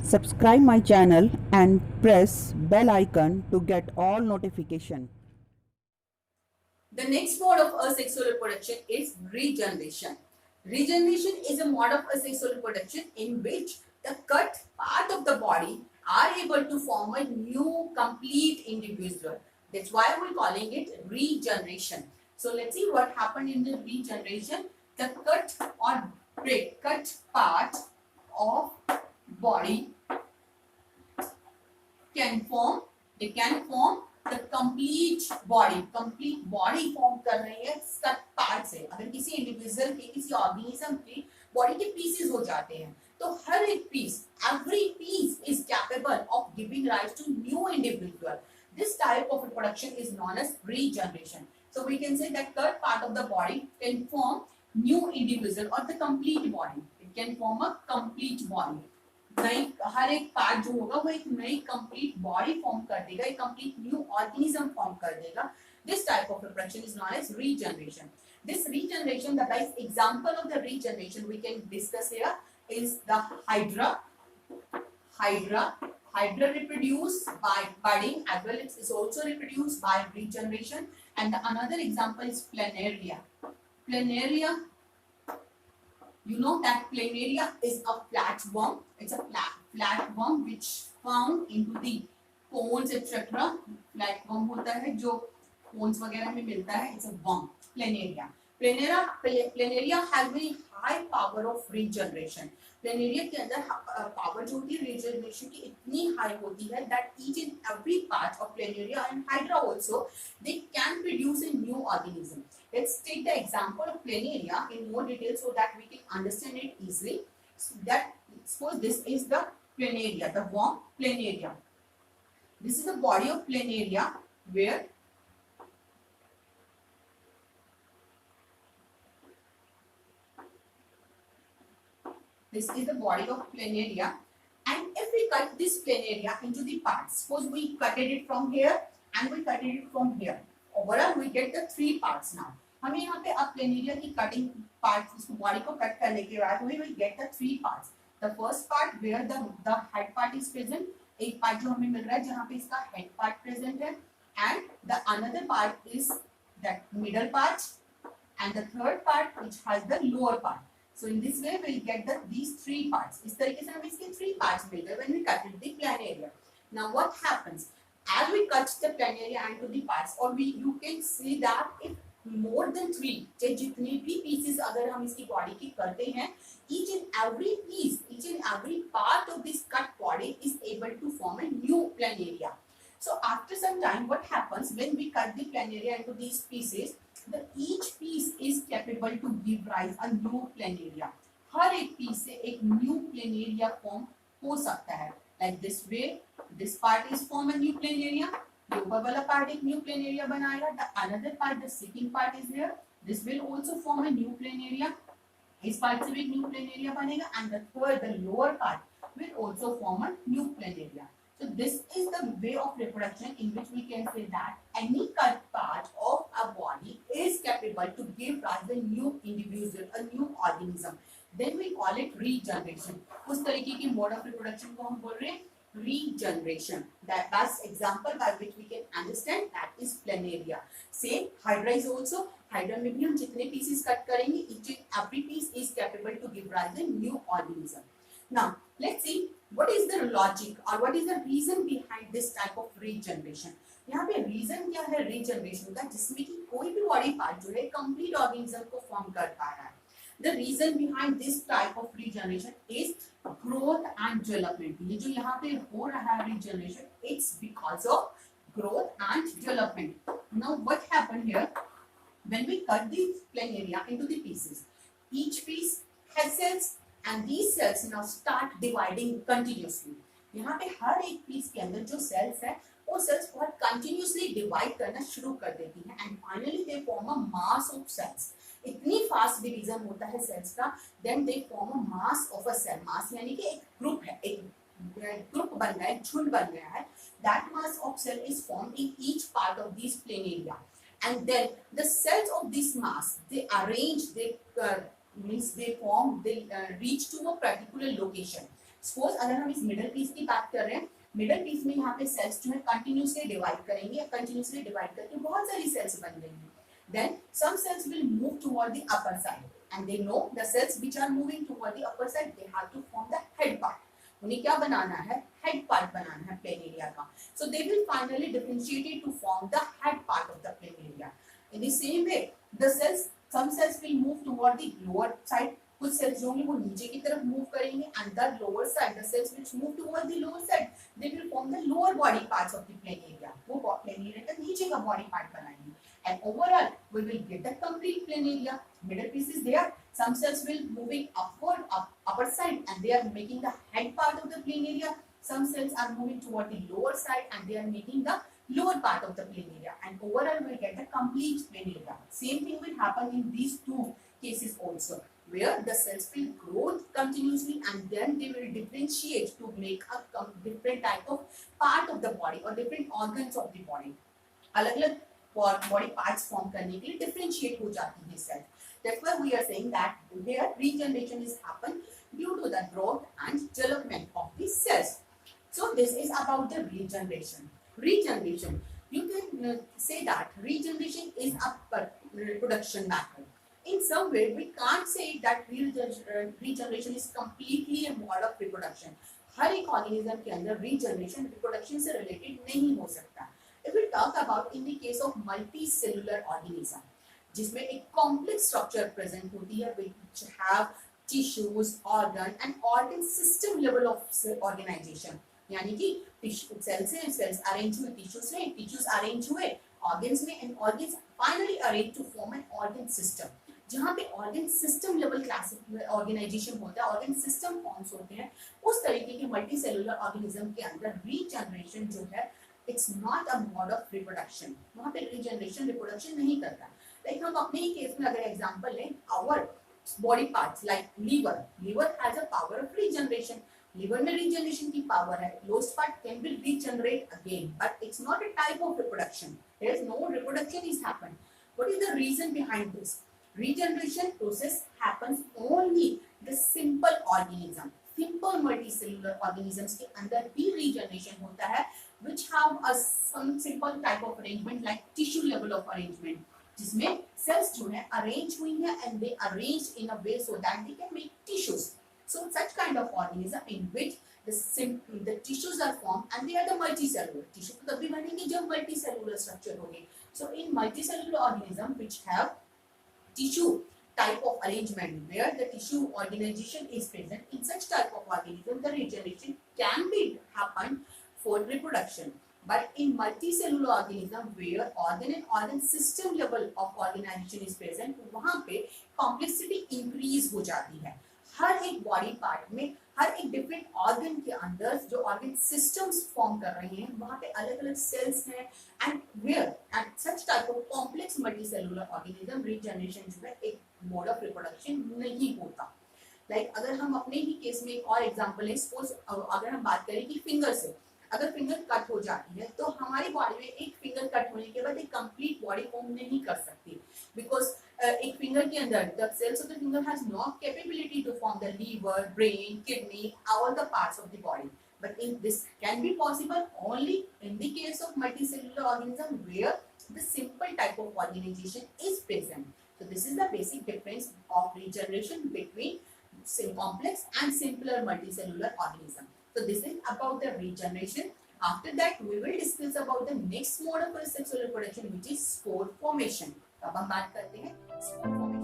Subscribe my channel and press bell icon to get all notification. The next mode of asexual reproduction is regeneration. Regeneration is a mode of asexual reproduction in which the cut part of the body are able to form a new complete individual. That's why we're calling it regeneration. So let's see what happened in the regeneration. The cut or break cut part of body can form they can form the complete body form कर रही है cut part से. अगर किसी individual के किसी organism के body के पीसेस हो जाते हैं तो हर एक piece every piece is capable of giving rise to new individual. This type of reproduction is known as regeneration. So we can say that third part of the body can form new individual or the complete body. It can form a complete body. नई हर एक part जो होगा वो एक नई complete body form कर देगा, एक कंप्लीट न्यू ऑर्गेनिज्म फॉर्म कर देगा. This type of reproduction is known as regeneration. This regeneration, the best example of the regeneration we can discuss here is the hydra. Hydra reproduce by budding as well. It is also reproduced by regeneration. And the another example is planaria. Planaria, you know that planaria is a flatworm. It's a flat worm which found into the cones etc. Flatworm होता है जो cones वगैरह में मिलता है. It's a worm. Planaria. Planaria has very high power of regeneration. Planaria के अंदर power जो होती है regeneration की इतनी high होती है that each and every part of planaria and hydra also they can produce a new organism. Let's take the example of planaria in more detail so that we can understand it easily. So that suppose this is the planaria, the worm planaria. This is the body of planaria where this is the body of planaria. And if we cut this planaria into the parts, suppose we cutted it from here and we cutted it from here. Overall we get the three parts now. हमें यहाँ पे अब planaria की cutting part उसको body को cut करने के बाद we will get the three parts. The first part where the head part is present, एक पार्ट जो हमें मिल रहा है जहाँ पे इसका head part present है, and the another part is that middle part and the third part which has the lower part. So in this way we'll get these three parts. इस तरीके से हमें इसके three parts मिल गए when we cut the planaria. Now what happens as we cut the planaria into the parts, or you can see that if more than three, चाहे जितने भी pieces अगर हम इसकी body की करते हैं, each and every piece, each and every part of this cut body is able to form a new planaria. So after some time, what happens when we cut the planaria into these pieces? Each piece is capable to give rise a new planaria. हर एक piece से एक new planaria form हो सकता है. Like this way, this part is form a new planaria. The ऊपर वाला part एक new planaria बनाएगा. The another part, the sitting part is here. This will also form a new planaria. इस part से भी new planaria बनेगा. And the third, the lower part will also form a new planaria. So this is the way of reproduction in which we can say that any cut part of a body is capable to give rise a new individual, a new organism. Then we call it regeneration. उस तरीके की mode of reproduction को हम बोल रहे हैं regeneration. That's example by which we can understand that is planaria. Same hydra is also. Hydra में भी हम जितने pieces cut करेंगे, each and every piece is capable to give rise a new organism. Now let's see what is the logic or what is the reason behind this type of regeneration. यहाँ पे reason क्या है regeneration का, जिसमें कि कोई भी body part जो है complete organism को form कर पा रहा है. The reason behind this type of regeneration is growth and development. ये जो यहाँ पे हो रहा है regeneration, it's because of growth and development. Now what happened here? When we cut the planaria into the pieces, each piece has cells and these cells now start dividing continuously. यहाँ पे हर एक पीस के अंदर जो cells है वो cells बहुत continuously divide करना शुरू कर देती हैं and finally they form a mass of cells. इतनी फास्ट डिवीजन होता है सेल्स का, then they form a mass of a cell. Mass यानी कि एक ग्रुप है, एक ग्रुप बन गया है, झुंड बन गया है. That mass of cell is formed in each part of this planaria and then the cells of this mass they arrange, they means they form, they reach to a particular location. Suppose अगर हम इस middle piece की बात कर रहे हैं, middle piece में यहाँ पे सेल्स जो है कंटिन्यूसली डिवाइड करेंगे, कंटिन्यूसली डिवाइड करके बहुत सारी सेल्स बन गई। Then some cells will move toward the upper side, and they know the cells which are moving toward the upper side, they have to form the head part. उन्हें क्या बनाना है? Head part बनाना है plane area का. So they will finally differentiate it to form the head part of the plane area. In the same way, the cells, some cells will move toward the lower side. कुछ sales जो होंगे वो नीचे की तरफ move करेंगे, and the lower side, the cells which move toward the lower side, they will form the lower body parts of the plane area. वो plane area का नीचे का body part बनाएंगे. And overall, we will get the complete plane area. Middle piece is there. Some cells will moving upward, upper side, and they are making the head part of the plane area. Some cells are moving toward the lower side, and they are making the lower part of the plane area. And overall, we will get the complete plane area. Same thing will happen in these two cases also, where the cells will grow continuously, and then they will differentiate to make a different type of part of the body or different organs of the body. अलग-अलग body parts form करने के लिए differentiate हो जाती है cells. That's why we are saying that here regeneration is happen due to the growth and development of the cells. So this is about the regeneration. Regeneration, you can say that regeneration is a reproduction method. In some way, we can't say that regeneration is completely a mode of reproduction. हर एक organism के अंदर regeneration reproduction से related नहीं हो सकता. If we talk about in the case of multicellular organism, जिसमें एक complex structure present होती है, which have tissues, organ and organ system level of organization. यानी कि cells हैं, cells arrange हुए tissues में, tissues arrange हुए organs में, and organs finally arrange to form an organ system. जहाँ पे organ system level classic organization होता है, organ system forms होते हैं, उस तरीके के multicellular organism के अंदर regeneration जो है, it's not a mode of reproduction. वहाँ पे regeneration reproduction नहीं करता. Like हम अपने ही केस में अगर example लें, our body parts like liver has a power of regeneration. Liver में regeneration की power है. Lost part can be regenerate again, but it's not a type of reproduction. There is no reproduction is happened. What is the reason behind this? Regeneration process happens only the simple organism. Simple multicellular organisms के अंदर भी regeneration होता है, which have a some simple type of arrangement like tissue level of arrangement, जिसमें cells जो है arrange हुई हैं and they arranged in a way so that they can make tissues. So such kind of organism in which the tissues are formed and they are the multicellular. Tissue तो तभी बनेंगे जब multicellular structure होगी. So in multicellular organism which have tissue type of arrangement where the tissue organization is present, in such type of organism the regeneration can be happen for reproduction. But in multicellular organism where organ and organ system level of organization is present, वहाँ पे complexity increase हो जाती है. हर एक body part में हर एक different organ के अंदर जो organ systems form कर रहे हैं, वहाँ पे अलग-अलग cells हैं, and where and such type of complex multicellular organism regeneration जो है एक mode of reproduction नहीं होता. Like अगर हम अपने ही केस में एक और example है, suppose अगर हम बात करें कि finger से, अगर फिंगर कट हो जाती है तो हमारी बॉडी में एक फिंगर कट होने के बाद एक कंप्लीट बॉडी फॉर्म नहीं कर सकती, बिकॉज एक फिंगर के अंदर the cells of the finger has no capability to form the liver, brain, kidney, all the parts of the body. But in this can be possible only in the case of multicellular organism where the simple type of organization is present. So this is the basic difference of regeneration between complex and simpler multicellular organism. So this is about the regeneration. After that, we will discuss about the next mode of sexual reproduction, which is spore formation. अब हम बात करते हैं spore formation.